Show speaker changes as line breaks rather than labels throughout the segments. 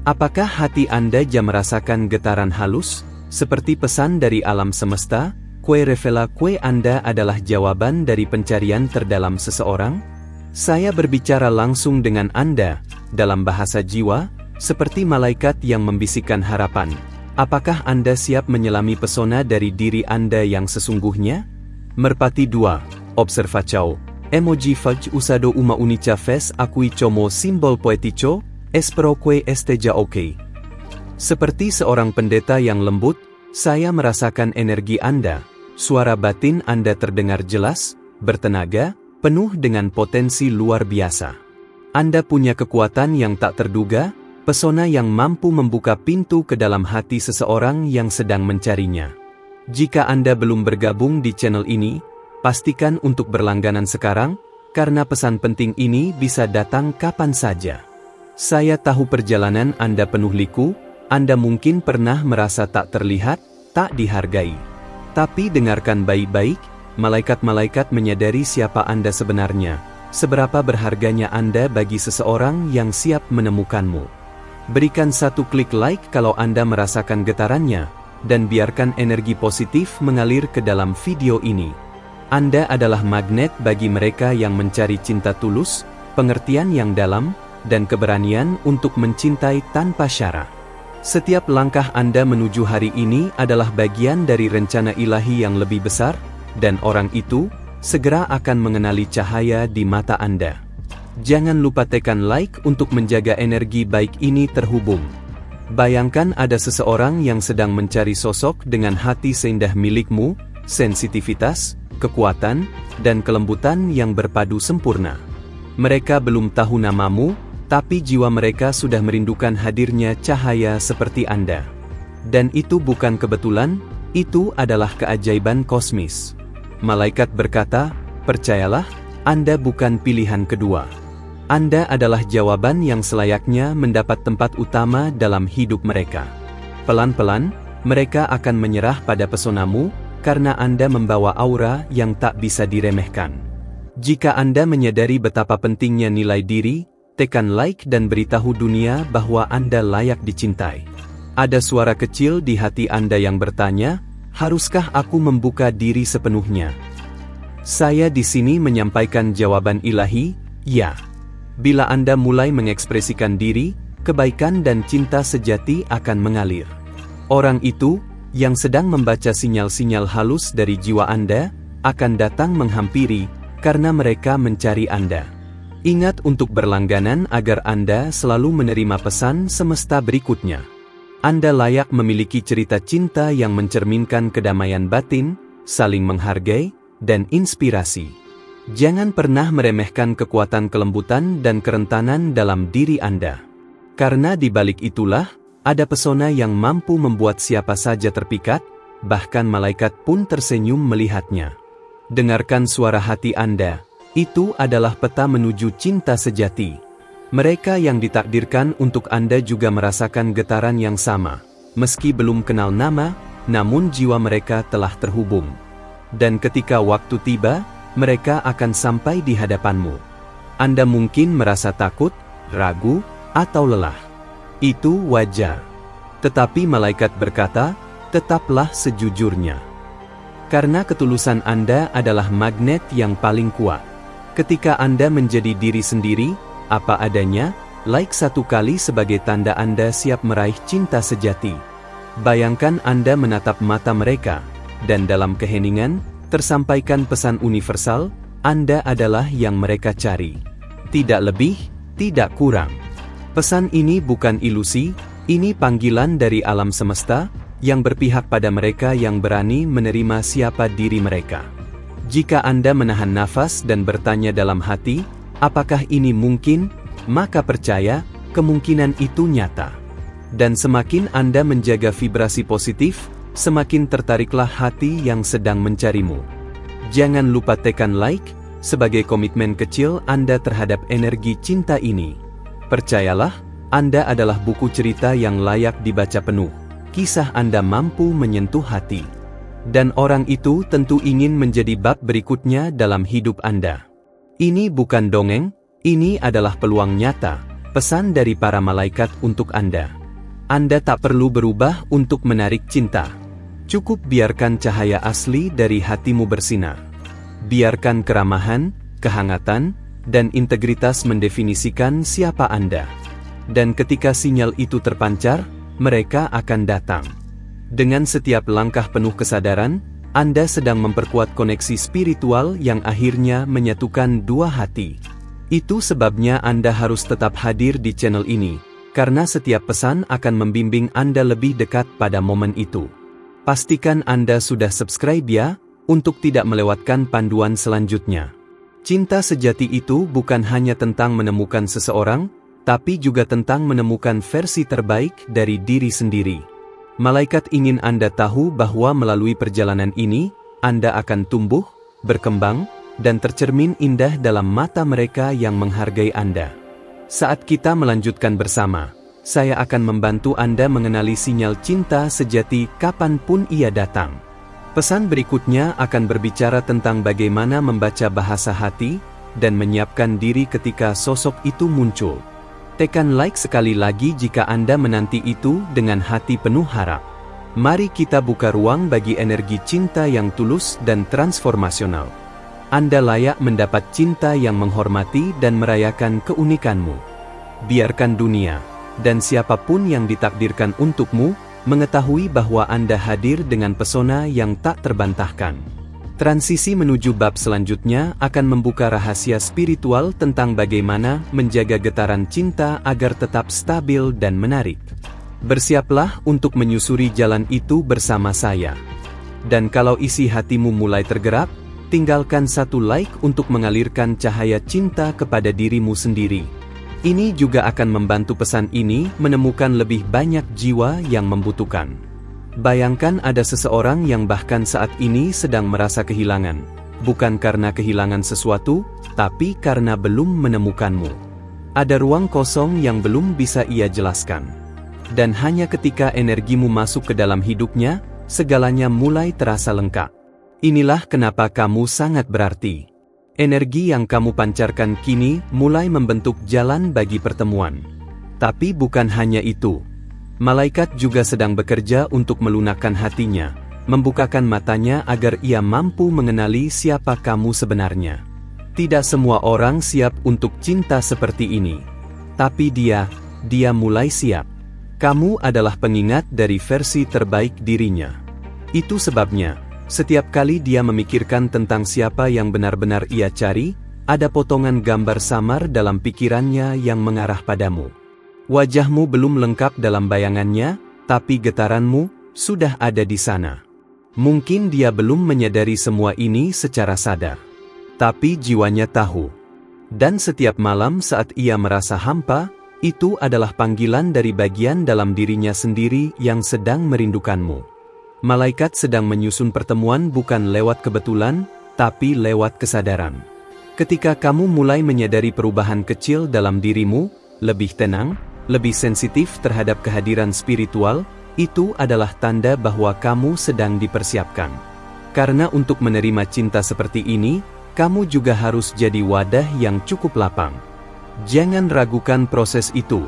Apakah hati Anda merasakan getaran halus, seperti pesan dari alam semesta? Kue revela kue Anda adalah jawaban dari pencarian terdalam seseorang? Saya berbicara langsung dengan Anda, dalam bahasa jiwa, seperti malaikat yang membisikkan harapan. Apakah Anda siap menyelami pesona dari diri Anda yang sesungguhnya? Merpati 2. Observacao. Emoji fudge usado uma unica vez akui como simbol poetico, espero que esteja ok. Seperti seorang pendeta yang lembut, saya merasakan energi Anda. Suara batin Anda terdengar jelas, bertenaga, penuh dengan potensi luar biasa. Anda punya kekuatan yang tak terduga, pesona yang mampu membuka pintu ke dalam hati seseorang yang sedang mencarinya. Jika Anda belum bergabung di channel ini, pastikan untuk berlangganan sekarang, karena pesan penting ini bisa datang kapan saja. Saya tahu perjalanan Anda penuh liku, Anda mungkin pernah merasa tak terlihat, tak dihargai. Tapi dengarkan baik-baik, malaikat-malaikat menyadari siapa Anda sebenarnya, seberapa berharganya Anda bagi seseorang yang siap menemukanmu. Berikan satu klik like kalau Anda merasakan getarannya, dan biarkan energi positif mengalir ke dalam video ini. Anda adalah magnet bagi mereka yang mencari cinta tulus, pengertian yang dalam, dan keberanian untuk mencintai tanpa syarat. Setiap langkah Anda menuju hari ini adalah bagian dari rencana ilahi yang lebih besar, dan orang itu segera akan mengenali cahaya di mata Anda. Jangan lupa tekan like untuk menjaga energi baik ini terhubung. Bayangkan ada seseorang yang sedang mencari sosok dengan hati seindah milikmu, sensitivitas, kekuatan, dan kelembutan yang berpadu sempurna. Mereka belum tahu namamu, tapi jiwa mereka sudah merindukan hadirnya cahaya seperti Anda. Dan itu bukan kebetulan, itu adalah keajaiban kosmis. Malaikat berkata, percayalah, Anda bukan pilihan kedua. Anda adalah jawaban yang selayaknya mendapat tempat utama dalam hidup mereka. Pelan-pelan, mereka akan menyerah pada pesonamu, karena Anda membawa aura yang tak bisa diremehkan. Jika Anda menyadari betapa pentingnya nilai diri, tekan like dan beritahu dunia bahwa Anda layak dicintai. Ada suara kecil di hati Anda yang bertanya, haruskah aku membuka diri sepenuhnya? Saya di sini menyampaikan jawaban ilahi, ya. Bila Anda mulai mengekspresikan diri, kebaikan dan cinta sejati akan mengalir. Orang itu, yang sedang membaca sinyal-sinyal halus dari jiwa Anda, akan datang menghampiri, karena mereka mencari Anda. Ingat untuk berlangganan agar Anda selalu menerima pesan semesta berikutnya. Anda layak memiliki cerita cinta yang mencerminkan kedamaian batin, saling menghargai, dan inspirasi. Jangan pernah meremehkan kekuatan kelembutan dan kerentanan dalam diri Anda. Karena di balik itulah, ada pesona yang mampu membuat siapa saja terpikat, bahkan malaikat pun tersenyum melihatnya. Dengarkan suara hati Anda, itu adalah peta menuju cinta sejati. Mereka yang ditakdirkan untuk Anda juga merasakan getaran yang sama. Meski belum kenal nama, namun jiwa mereka telah terhubung. Dan ketika waktu tiba, mereka akan sampai di hadapanmu. Anda mungkin merasa takut, ragu, atau lelah. Itu wajar. Tetapi malaikat berkata, tetaplah sejujurnya. Karena ketulusan Anda adalah magnet yang paling kuat. Ketika Anda menjadi diri sendiri, apa adanya, like satu kali sebagai tanda Anda siap meraih cinta sejati. Bayangkan Anda menatap mata mereka, dan dalam keheningan, tersampaikan pesan universal, Anda adalah yang mereka cari. Tidak lebih, tidak kurang. Pesan ini bukan ilusi, ini panggilan dari alam semesta, yang berpihak pada mereka yang berani menerima siapa diri mereka. Jika Anda menahan nafas dan bertanya dalam hati, apakah ini mungkin? Maka percaya, kemungkinan itu nyata. Dan semakin Anda menjaga vibrasi positif, semakin tertariklah hati yang sedang mencarimu. Jangan lupa tekan like, sebagai komitmen kecil Anda terhadap energi cinta ini. Percayalah, Anda adalah buku cerita yang layak dibaca penuh. Kisah Anda mampu menyentuh hati. Dan orang itu tentu ingin menjadi bab berikutnya dalam hidup Anda. Ini bukan dongeng, ini adalah peluang nyata, Pesan dari para malaikat untuk Anda. Anda tak perlu berubah untuk menarik cinta. Cukup biarkan cahaya asli dari hatimu bersinar. Biarkan keramahan, kehangatan, dan integritas mendefinisikan siapa Anda. Dan ketika sinyal itu terpancar, mereka akan datang. Dengan setiap langkah penuh kesadaran, Anda sedang memperkuat koneksi spiritual yang akhirnya menyatukan dua hati. Itu sebabnya Anda harus tetap hadir di channel ini, karena setiap pesan akan membimbing Anda lebih dekat pada momen itu. Pastikan Anda sudah subscribe ya, untuk tidak melewatkan panduan selanjutnya. Cinta sejati itu bukan hanya tentang menemukan seseorang, tapi juga tentang menemukan versi terbaik dari diri sendiri. Malaikat ingin Anda tahu bahwa melalui perjalanan ini, Anda akan tumbuh, berkembang, dan tercermin indah dalam mata mereka yang menghargai Anda. Saat kita melanjutkan bersama, saya akan membantu Anda mengenali sinyal cinta sejati kapanpun ia datang. Pesan berikutnya akan berbicara tentang bagaimana membaca bahasa hati dan menyiapkan diri ketika sosok itu muncul. Tekan like sekali lagi jika Anda menanti itu dengan hati penuh harap. Mari kita buka ruang bagi energi cinta yang tulus dan transformasional. Anda layak mendapat cinta yang menghormati dan merayakan keunikanmu. Biarkan dunia, dan siapapun yang ditakdirkan untukmu, mengetahui bahwa Anda hadir dengan pesona yang tak terbantahkan. Transisi menuju bab selanjutnya akan membuka rahasia spiritual tentang bagaimana menjaga getaran cinta agar tetap stabil dan menarik. Bersiaplah untuk menyusuri jalan itu bersama saya. Dan kalau isi hatimu mulai tergerak, tinggalkan satu like untuk mengalirkan cahaya cinta kepada dirimu sendiri. Ini juga akan membantu pesan ini menemukan lebih banyak jiwa yang membutuhkan. Bayangkan ada seseorang yang bahkan saat ini sedang merasa kehilangan, bukan karena kehilangan sesuatu, tapi karena belum menemukanmu. Ada ruang kosong yang belum bisa ia jelaskan. Dan hanya ketika energimu masuk ke dalam hidupnya, segalanya mulai terasa lengkap. Inilah kenapa kamu sangat berarti. Energi yang kamu pancarkan kini mulai membentuk jalan bagi pertemuan. Tapi bukan hanya itu. Malaikat juga sedang bekerja untuk melunakkan hatinya, membukakan matanya agar ia mampu mengenali siapa kamu sebenarnya. Tidak semua orang siap untuk cinta seperti ini. Tapi dia mulai siap. Kamu adalah pengingat dari versi terbaik dirinya. Itu sebabnya, setiap kali dia memikirkan tentang siapa yang benar-benar ia cari, ada potongan gambar samar dalam pikirannya yang mengarah padamu. Wajahmu belum lengkap dalam bayangannya, tapi getaranmu sudah ada di sana. Mungkin dia belum menyadari semua ini secara sadar. Tapi jiwanya tahu. Dan setiap malam saat ia merasa hampa, itu adalah panggilan dari bagian dalam dirinya sendiri yang sedang merindukanmu. Malaikat sedang menyusun pertemuan bukan lewat kebetulan, tapi lewat kesadaran. Ketika kamu mulai menyadari perubahan kecil dalam dirimu, lebih tenang, lebih sensitif terhadap kehadiran spiritual, itu adalah tanda bahwa kamu sedang dipersiapkan. Karena untuk menerima cinta seperti ini, kamu juga harus jadi wadah yang cukup lapang. Jangan ragukan proses itu.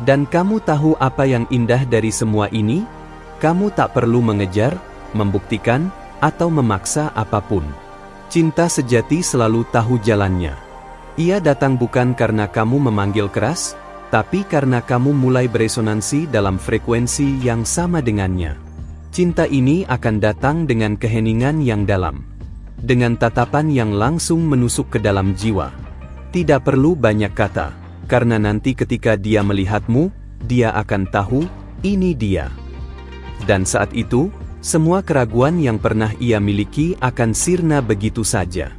Dan kamu tahu apa yang indah dari semua ini? Kamu tak perlu mengejar, membuktikan, atau memaksa apapun. Cinta sejati selalu tahu jalannya. Ia datang bukan karena kamu memanggil keras, tapi karena kamu mulai beresonansi dalam frekuensi yang sama dengannya. Cinta ini akan datang dengan keheningan yang dalam. Dengan tatapan yang langsung menusuk ke dalam jiwa. Tidak perlu banyak kata, karena nanti ketika dia melihatmu, dia akan tahu, ini dia. Dan saat itu, semua keraguan yang pernah ia miliki akan sirna begitu saja.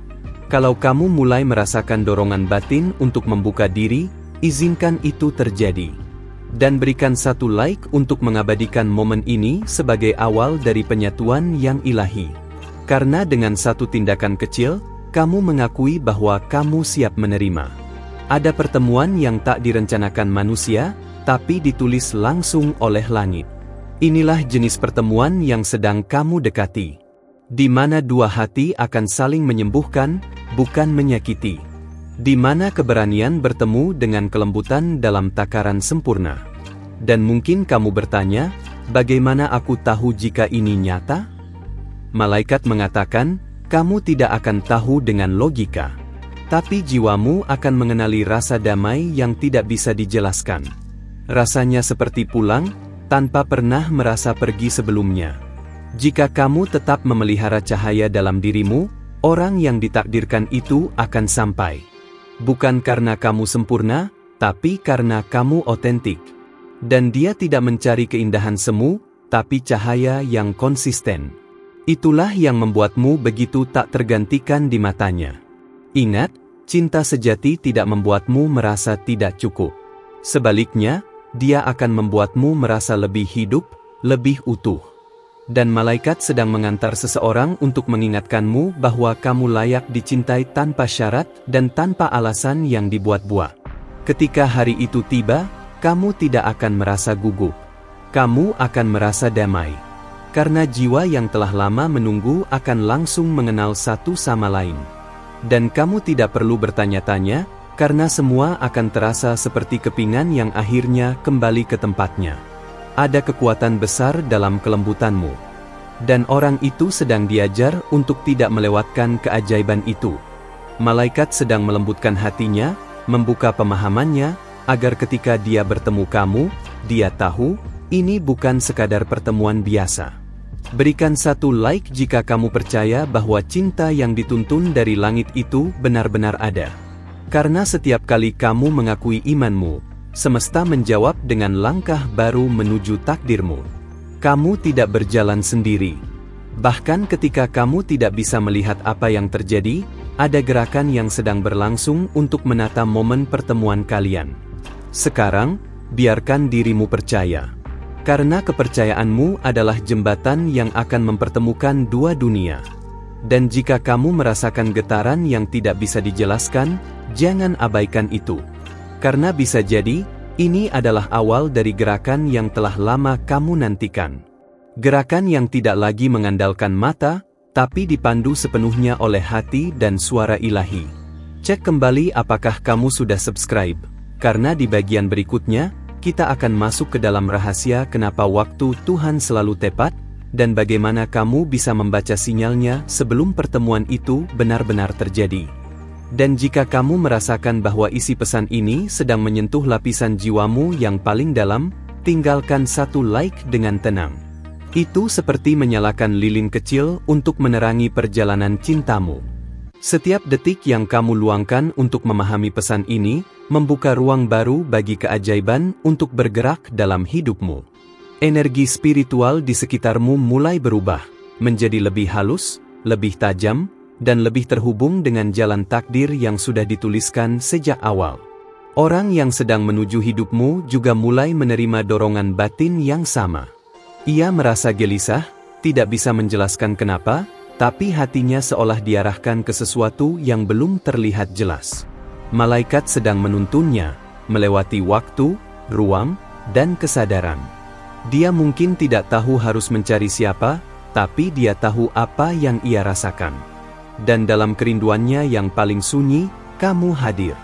Kalau kamu mulai merasakan dorongan batin untuk membuka diri, izinkan itu terjadi. Dan berikan satu like untuk mengabadikan momen ini sebagai awal dari penyatuan yang ilahi. Karena dengan satu tindakan kecil, kamu mengakui bahwa kamu siap menerima. Ada pertemuan yang tak direncanakan manusia, tapi ditulis langsung oleh langit. Inilah jenis pertemuan yang sedang kamu dekati. Di mana dua hati akan saling menyembuhkan, bukan menyakiti. di mana keberanian bertemu dengan kelembutan dalam takaran sempurna. Dan mungkin kamu bertanya, bagaimana aku tahu jika ini nyata? Malaikat mengatakan, kamu tidak akan tahu dengan logika. Tapi jiwamu akan mengenali rasa damai yang tidak bisa dijelaskan. Rasanya seperti pulang, tanpa pernah merasa pergi sebelumnya. Jika kamu tetap memelihara cahaya dalam dirimu, orang yang ditakdirkan itu akan sampai. Bukan karena kamu sempurna, tapi karena kamu otentik. Dan dia tidak mencari keindahan semu, tapi cahaya yang konsisten. Itulah yang membuatmu begitu tak tergantikan di matanya. Ingat, cinta sejati tidak membuatmu merasa tidak cukup. Sebaliknya, dia akan membuatmu merasa lebih hidup, lebih utuh. Dan malaikat sedang mengantar seseorang untuk mengingatkanmu bahwa kamu layak dicintai tanpa syarat dan tanpa alasan yang dibuat-buat. Ketika hari itu tiba, kamu tidak akan merasa gugup. Kamu akan merasa damai. Karena jiwa yang telah lama menunggu akan langsung mengenal satu sama lain. Dan kamu tidak perlu bertanya-tanya, karena semua akan terasa seperti kepingan yang akhirnya kembali ke tempatnya. Ada kekuatan besar dalam kelembutanmu. Dan orang itu sedang diajar untuk tidak melewatkan keajaiban itu. Malaikat sedang melembutkan hatinya, membuka pemahamannya, agar ketika dia bertemu kamu, dia tahu, ini bukan sekadar pertemuan biasa. Berikan satu like jika kamu percaya bahwa cinta yang dituntun dari langit itu benar-benar ada. Karena setiap kali kamu mengakui imanmu, semesta menjawab dengan langkah baru menuju takdirmu. Kamu tidak berjalan sendiri. Bahkan ketika kamu tidak bisa melihat apa yang terjadi, ada gerakan yang sedang berlangsung untuk menata momen pertemuan kalian. Sekarang, biarkan dirimu percaya. Karena kepercayaanmu adalah jembatan yang akan mempertemukan dua dunia. Dan jika kamu merasakan getaran yang tidak bisa dijelaskan, jangan abaikan itu. Karena bisa jadi, ini adalah awal dari gerakan yang telah lama kamu nantikan. Gerakan yang tidak lagi mengandalkan mata, tapi dipandu sepenuhnya oleh hati dan suara ilahi. Cek kembali apakah kamu sudah subscribe. Karena di bagian berikutnya, kita akan masuk ke dalam rahasia kenapa waktu Tuhan selalu tepat, dan bagaimana kamu bisa membaca sinyalnya sebelum pertemuan itu benar-benar terjadi. Dan jika kamu merasakan bahwa isi pesan ini sedang menyentuh lapisan jiwamu yang paling dalam, tinggalkan satu like dengan tenang. Itu seperti menyalakan lilin kecil untuk menerangi perjalanan cintamu. Setiap detik yang kamu luangkan untuk memahami pesan ini, membuka ruang baru bagi keajaiban untuk bergerak dalam hidupmu. Energi spiritual di sekitarmu mulai berubah, menjadi lebih halus, lebih tajam, dan lebih terhubung dengan jalan takdir yang sudah dituliskan sejak awal. Orang yang sedang menuju hidupmu juga mulai menerima dorongan batin yang sama. Ia merasa gelisah, tidak bisa menjelaskan kenapa, tapi hatinya seolah diarahkan ke sesuatu yang belum terlihat jelas. Malaikat sedang menuntunnya, melewati waktu, ruang, dan kesadaran. Dia mungkin tidak tahu harus mencari siapa, tapi dia tahu apa yang ia rasakan. Dan dalam kerinduannya yang paling sunyi, kamu hadir.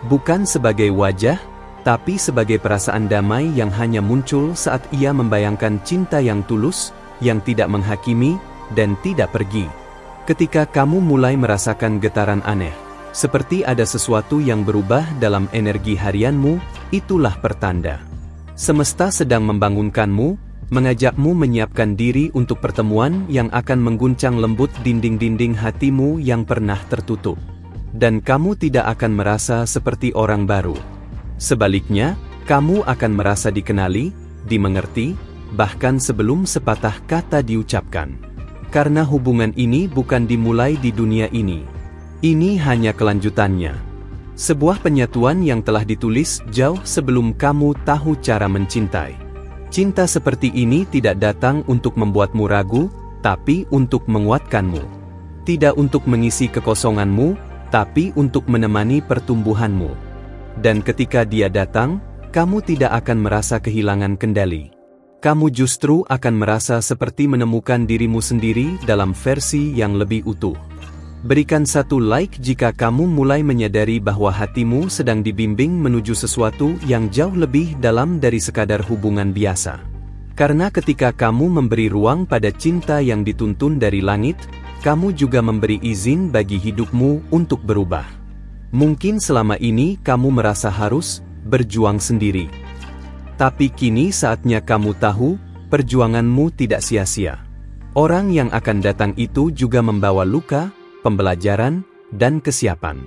Bukan sebagai wajah, tapi sebagai perasaan damai yang hanya muncul saat ia membayangkan cinta yang tulus, yang tidak menghakimi, dan tidak pergi. Ketika kamu mulai merasakan getaran aneh, seperti ada sesuatu yang berubah dalam energi harianmu, itulah pertanda. Semesta sedang membangunkanmu, mengajakmu menyiapkan diri untuk pertemuan yang akan mengguncang lembut dinding-dinding hatimu yang pernah tertutup. Dan kamu tidak akan merasa seperti orang baru. Sebaliknya, kamu akan merasa dikenali, dimengerti, bahkan sebelum sepatah kata diucapkan. Karena hubungan ini bukan dimulai di dunia ini. Ini hanya kelanjutannya. Sebuah penyatuan yang telah ditulis jauh sebelum kamu tahu cara mencintai. Cinta seperti ini tidak datang untuk membuatmu ragu, tapi untuk menguatkanmu. Tidak untuk mengisi kekosonganmu, tapi untuk menemani pertumbuhanmu. Dan ketika dia datang, kamu tidak akan merasa kehilangan kendali. Kamu justru akan merasa seperti menemukan dirimu sendiri dalam versi yang lebih utuh. Berikan satu like jika kamu mulai menyadari bahwa hatimu sedang dibimbing menuju sesuatu yang jauh lebih dalam dari sekadar hubungan biasa. Karena ketika kamu memberi ruang pada cinta yang dituntun dari langit, kamu juga memberi izin bagi hidupmu untuk berubah. Mungkin selama ini kamu merasa harus berjuang sendiri. Tapi kini saatnya kamu tahu, perjuanganmu tidak sia-sia. Orang yang akan datang itu juga membawa luka, pembelajaran, dan kesiapan.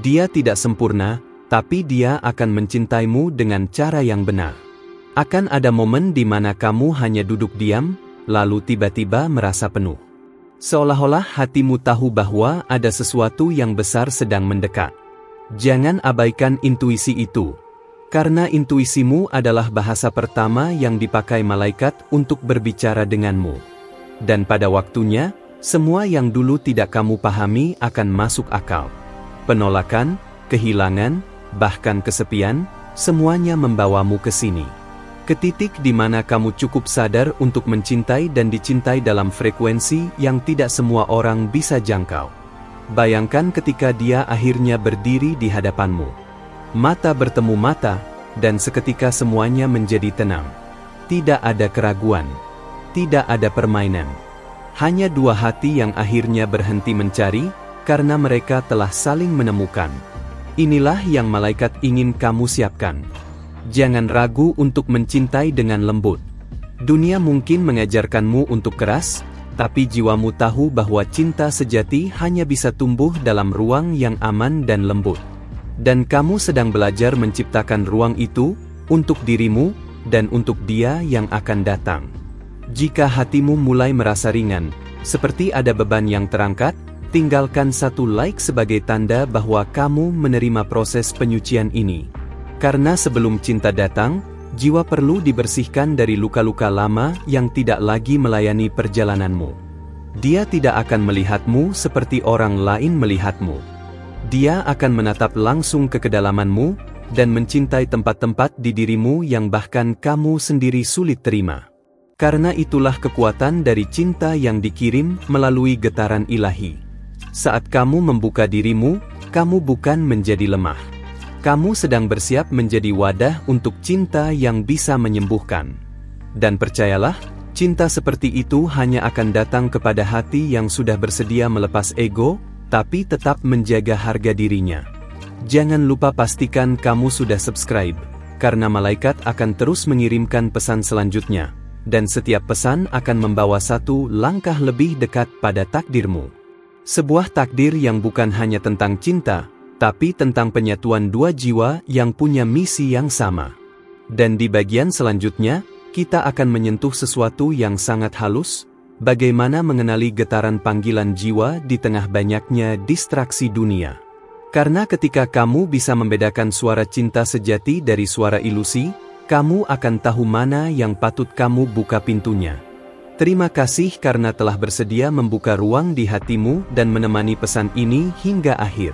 Dia tidak sempurna, tapi dia akan mencintaimu dengan cara yang benar. Akan ada momen di mana kamu hanya duduk diam, lalu tiba-tiba merasa penuh. Seolah-olah hatimu tahu bahwa ada sesuatu yang besar sedang mendekat. Jangan abaikan intuisi itu. Karena intuisimu adalah bahasa pertama yang dipakai malaikat untuk berbicara denganmu. Dan pada waktunya, semua yang dulu tidak kamu pahami akan masuk akal. Penolakan, kehilangan, bahkan kesepian, semuanya membawamu ke sini. Ke titik di mana kamu cukup sadar untuk mencintai dan dicintai dalam frekuensi yang tidak semua orang bisa jangkau. Bayangkan ketika dia akhirnya berdiri di hadapanmu. Mata bertemu mata, dan seketika semuanya menjadi tenang. Tidak ada keraguan. Tidak ada permainan. Hanya dua hati yang akhirnya berhenti mencari, karena mereka telah saling menemukan. Inilah yang malaikat ingin kamu siapkan. Jangan ragu untuk mencintai dengan lembut. Dunia mungkin mengajarkanmu untuk keras, tapi jiwamu tahu bahwa cinta sejati hanya bisa tumbuh dalam ruang yang aman dan lembut. Dan kamu sedang belajar menciptakan ruang itu, untuk dirimu, dan untuk dia yang akan datang. Jika hatimu mulai merasa ringan, seperti ada beban yang terangkat, tinggalkan satu like sebagai tanda bahwa kamu menerima proses penyucian ini. Karena sebelum cinta datang, jiwa perlu dibersihkan dari luka-luka lama yang tidak lagi melayani perjalananmu. Dia tidak akan melihatmu seperti orang lain melihatmu. Dia akan menatap langsung ke kedalamanmu, dan mencintai tempat-tempat di dirimu yang bahkan kamu sendiri sulit terima. Karena itulah kekuatan dari cinta yang dikirim melalui getaran ilahi. Saat kamu membuka dirimu, kamu bukan menjadi lemah. Kamu sedang bersiap menjadi wadah untuk cinta yang bisa menyembuhkan. Dan percayalah, cinta seperti itu hanya akan datang kepada hati yang sudah bersedia melepas ego, tapi tetap menjaga harga dirinya. Jangan lupa pastikan kamu sudah subscribe, karena malaikat akan terus mengirimkan pesan selanjutnya. Dan setiap pesan akan membawa satu langkah lebih dekat pada takdirmu. Sebuah takdir yang bukan hanya tentang cinta, tapi tentang penyatuan dua jiwa yang punya misi yang sama. Dan di bagian selanjutnya, kita akan menyentuh sesuatu yang sangat halus, bagaimana mengenali getaran panggilan jiwa di tengah banyaknya distraksi dunia. Karena ketika kamu bisa membedakan suara cinta sejati dari suara ilusi, kamu akan tahu mana yang patut kamu buka pintunya. Terima kasih karena telah bersedia membuka ruang di hatimu dan menemani pesan ini hingga akhir.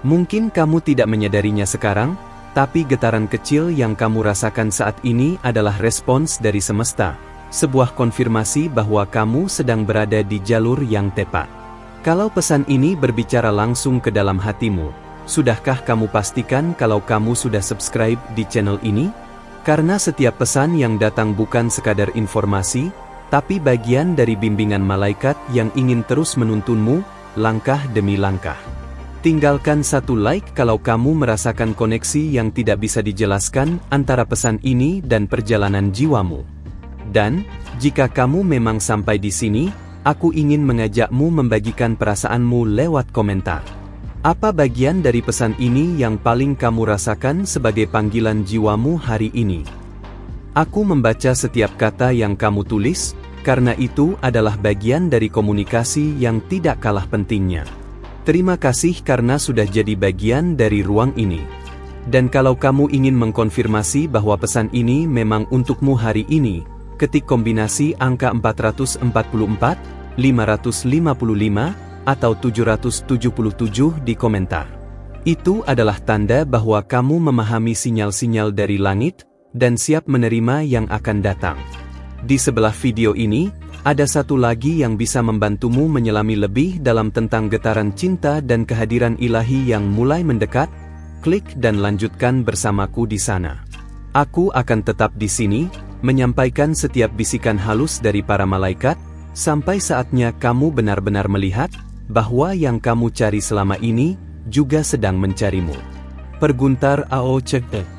Mungkin kamu tidak menyadarinya sekarang, tapi getaran kecil yang kamu rasakan saat ini adalah respons dari semesta, sebuah konfirmasi bahwa kamu sedang berada di jalur yang tepat. Kalau pesan ini berbicara langsung ke dalam hatimu, sudahkah kamu pastikan kalau kamu sudah subscribe di channel ini? Karena setiap pesan yang datang bukan sekadar informasi, tapi bagian dari bimbingan malaikat yang ingin terus menuntunmu, langkah demi langkah. Tinggalkan satu like kalau kamu merasakan koneksi yang tidak bisa dijelaskan antara pesan ini dan perjalanan jiwamu. Dan, jika kamu memang sampai di sini, aku ingin mengajakmu membagikan perasaanmu lewat komentar. Apa bagian dari pesan ini yang paling kamu rasakan sebagai panggilan jiwamu hari ini? Aku membaca setiap kata yang kamu tulis, karena itu adalah bagian dari komunikasi yang tidak kalah pentingnya. Terima kasih karena sudah jadi bagian dari ruang ini. Dan kalau kamu ingin mengkonfirmasi bahwa pesan ini memang untukmu hari ini, ketik kombinasi angka 444, 555, atau 777 di komentar. Itu adalah tanda bahwa kamu memahami sinyal-sinyal dari langit, dan siap menerima yang akan datang. Di sebelah video ini, Ada satu lagi yang bisa membantumu menyelami lebih dalam tentang getaran cinta dan kehadiran ilahi yang mulai mendekat. Klik dan lanjutkan bersamaku di sana. Aku akan tetap di sini, menyampaikan setiap bisikan halus dari para malaikat, sampai saatnya kamu benar-benar melihat bahwa yang kamu cari selama ini juga sedang mencarimu. Perguntar Ao Cek.